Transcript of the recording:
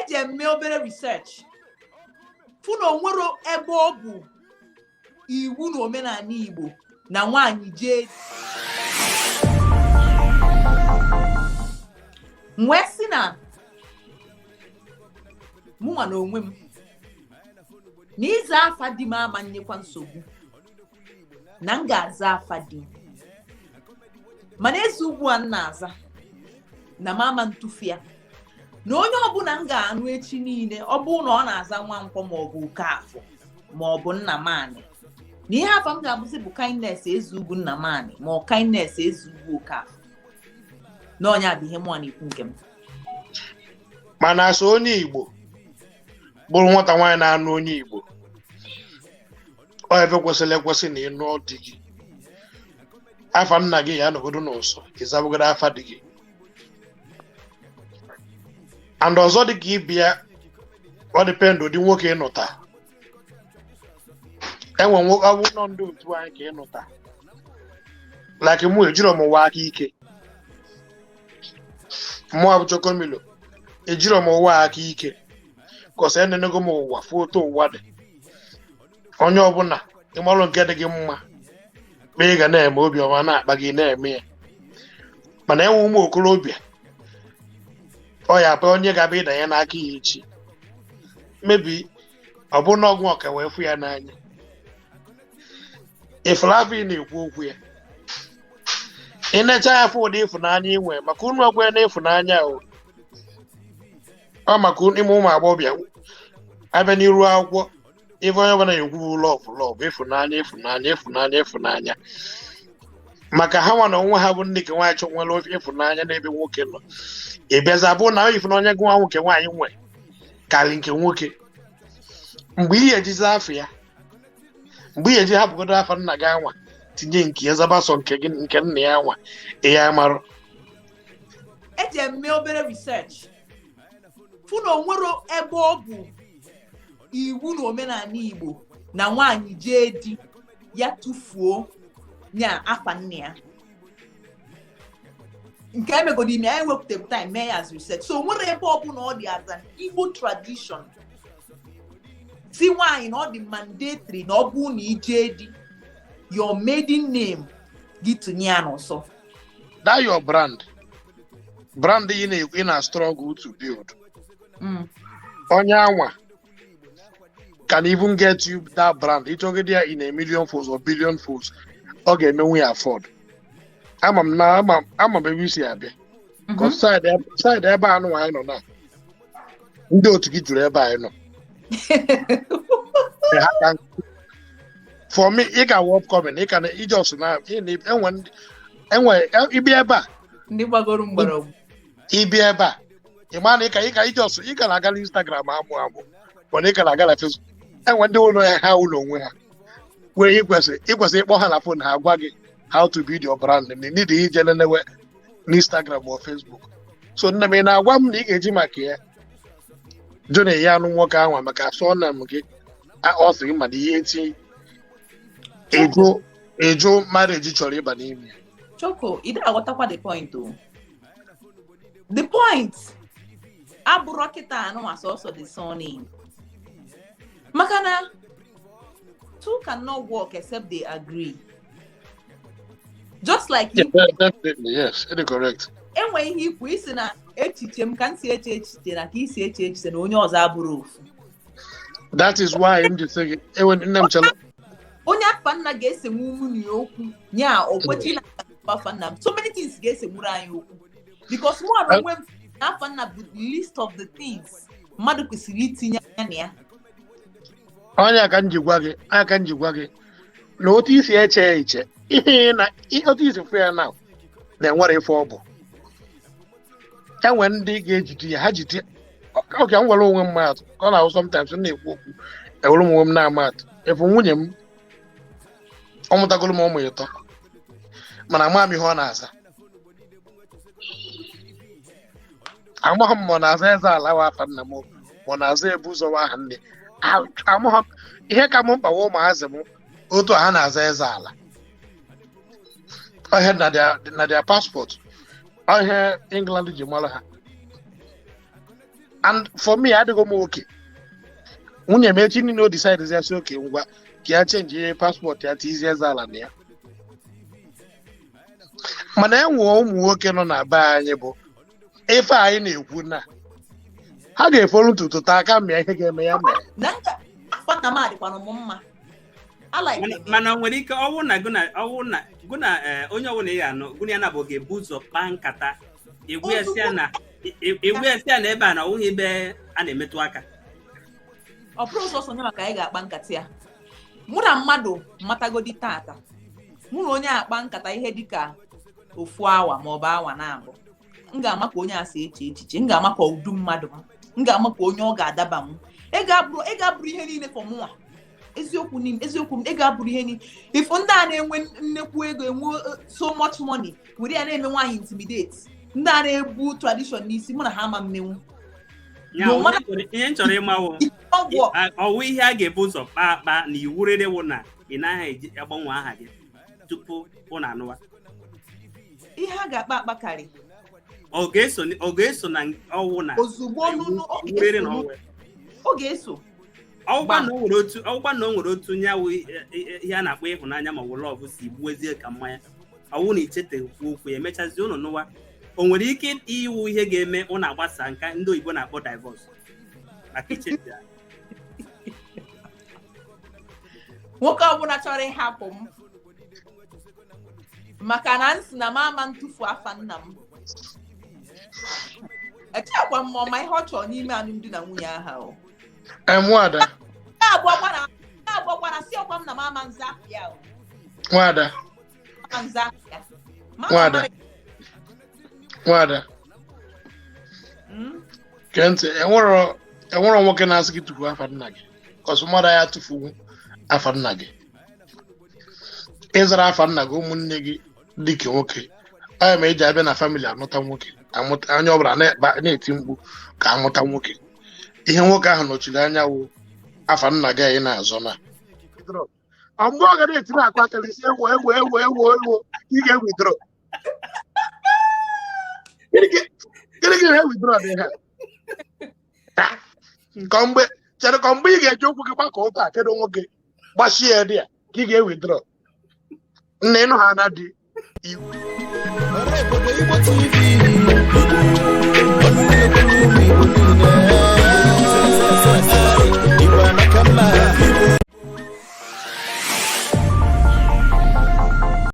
eje mme obere research fụ na onwero ebe ọ bụ iwu na omenala Igbo na nwaanyị jee nwee si na mụnwa na onwe m na ịza afa di m ama nyekwa nsogbu na m ga-aza afa di m mana eze ugbu a m na-aza na m ama ntụfịa na onye ọbụla m ga-anụ echi niile ọ bụ na ọ na-aza Nwankwọ maọbụ Okafọ maọbụ Nnamani na ihe afa m ga-abụzi bụ Kindness Ezeugwu Nnamani ma ọ Kindness Ezeugwu Okafọ na onye abụ ihe mụ na-ekwu nke m. Mana so onye Igbo bụrụ nwata nwaanyị na-anụ onye Igbo ọ ebe kwesịrị ekwesị na ịnụ di gị afa nna gị ya nọgodo n'ụsọ ịzabụgodo afa di gị and ọzọ dị ka ịbịa ọ dịpendụ ụdị nwoke ịnụta enwe nwoke ọbụ nọ ndị otu anyị ka ịnụta like mụ ejiri ọmụwa aka ike mụ abụ Chokomilo ejiri ọmụwa aka ike kọsa enenego m ụwa foto ụwa dị onye ọbụla ịmalụ nke dị gị mma ma ị ga na-eme obiọma na-akpa gị na-eme ya mana enwe ụmụ okorobịa ọ ya pa onye ga-abịa ịdanye n'aka ya echi mebi ọ bụ na ọgwụ ọka wee fụ ya n'anya ifulavi na-ekwu okwu ya ị na-eche ya fụ ụdị ịfụnanya inwe maka unu ọgwụ ya na ịfụnanya ọ maka ime ụmụ agbọghọbịa abịa n'iru akwụkwọ ife onye ọbụla na-ekwu lọbụ ịfụnanya maka ha nwa na onwe ha bụ ndị nke nwaanyị chọ nwere ofe ịfụnanya n'ebe nwoke nọ ịbịaza bụ na ịfụnanya gị nwa nke nwaanyị nwe karị nke nwoke mgbe ihe ejizi afọ ya mgbe ihe eji hapụgodo afa nna gị anwa tinye nke ya zaba sọ nke nna ya anwa ya marụ eji eme obere research fụ na onwero ebe ọ bụ iwu na omenala Igbo na nwaanyị jee di ya tụfuo nya afa nne ya nke emegodi ime anyị wepụtara time mee ya as research so onwere ebe ọ bụ na ọ dị as an Igbo tradition si nwaanyị na ọ dị mandatory na ọ bụ na ije di your maiden name gị tụnye ya n'ọsọ that your brand ị na struggle to build onye anwa can even get you that brand ịchọgide ya in a million folds or billion folds ọ ga-emenwu ya afford ama m ebe isi abịa because side ebe anụ anyị nọ na ndị otu gị juru ebe anyị nọ for me ị ga work coming ị ka na ije ọsụ na enwe ịbịa ebe a ndị gbagoro mgbọrọgwụ ịbịa ebe a ị ma na ị ka ije ọsụ ị ka na-aga na Instagram amụ mana ị ka na-aga na Facebook enwe ndị ụlọ ya ha ụlọ onwe ha wee ịkwesị ịkpọ ha na phone ha gwa gị how to build your brand and need ije lenewe n'Instagram or Facebook so nna m ị na-agwa m na ị ga-eji maka ya jona ya anụ nwoke ahụ maka surname gị ọ sị gị mana ihe eti ejo marriage chọrọ ịba n'ime ya. Choko, ị na-aghọtakwa the point o. The point abụrụ kịta anụ asọsọ the surname maka na two cannot work except they agree. Just like you. Definitely, yes, it is correct. Enwe ihe ikwu isi na echiche m ka nsi echiche na ka isi echiche na onye ọzọ abụrụ ofu. That is why I'm just saying nne m chala onye afa nna ga-esenwu nwunye okwu nya okwechi na afa nna so many things ga-esenwuru anyị okwu because more when afa nna bụ the list of the things mmadụ kwesịrị itinye ya na ya. Onye aka njigwa gị na otu isi eche ihe na otu isi fụ ya na enwere ife ọ bụ enwe ndị ga-ejide ya ha jide oke m nwere onwe mmadụ ọ na-ahụ sometimes na-ekwu okwu ewere m onwe m na-ama atụ efu nwunye m ọ mụtagoro m ụmụ ịtọ mana ama m ihe ọ na-aza amaghị m ma ọ na-aza eze ala wa afa nna m ma ọ na-aza ebu ụzọ aha nne amaghị ihe ka m mkpawa ụmụazị m otu a ha na-aza eze ala ọhịa na dia paspọtụ ọhịa England ji mara ha and for me adịghị m oke nwunye m echi niile o decide ya sị oke ngwa ka ya chenji paspọtụ ya tizie eze ala na ya mana enwe ụmụ nwoke nọ na be anyị bụ ife anyị na-ekwu na ha ga-efolu ntutu taa aka mịa ihe ga-eme ya mere mana nwere ike ọwụ na gụna onye ọbụla ị ga-anụ gụna ya na bụ ga-ebu ụzọ kpaa nkata egwu esi na ebe a na ọwụghị ebe a na-emetụ aka ọ bụrụ ụzọ onye maka anyị ga-akpa nkata ya mụ na mmadụ matagodi tata mụ na onye akpa nkata ihe dịka ofu awa ma ọ bụ awa na-abụ m ga-ama ka onye a si eche echiche m ga-ama ka udu mmadụ m ga-ama ka onye ọ ga-adaba m ị ga-abụrụ ihe niile for mụnwa eziokwu m ị ga-abụrụ ihe niile ifo ndị a na-enwe nnekwu ego enwe so much money were ya na-eme nwaanyị intimidate ndị a na-ebu tradition n'isi mụ na ha ama mmenwu ihe m chọrọ ịmawo ọwụ ihe a ga-ebu ụzọ kpaa akpa na iwu rere wụ na ị naghị agbanwe aha gị tupu ụnụ anụwa ihe a ga-akpa akpa karị ọ ga-eso na ọwụ na ozugbo ọ ga-eso ọgwa na o nwere otu nyawu ihe a na-akpọ ịhụnanya ma ọ bụ lọvụ si gbuezie ka mmanya ọwụ na ichetekwu okwu ya emechazi ụnụ n'ụwa o nwere ike iwu ihe ga-eme ụnụ agbasa nka ndị oyibo na-akpọ divorce maka ichete ya nwoke ọbụla chọrọ ịhapụ m maka na nsị na mama ntụfu afa nna m echekwa m ọma ihe ọ chọrọ n'ime alụmdi na nwunye ahụ Nwada na-agbakwana si ọkwa m na mama nzapịa Nwada kentị enwere nwoke na-asị gị tufu afa nna gị kọsụ mmadụ ya tufu afa nna gị ịzara afa nna gị ụmụnne gị dịka nwoke onye ma eji abịa na famili anụta nwoke onye ọbụla na-eti mkpu ka amụta nwoke ihe nwoke ahụ nọchiri anya wụ afa nna gị anyị na-azọ na mgbe ọ ga na-etiri akwa akara isi ewo ị ga-ewidro gịnị gị na-ewidro dị ha chere ka mgbe ị ga-eji okwu gị gbakọ ụka kedu nwoke gbachie ya dị ya ka ị ga-ewidro nna ịnụ ha na dị iwu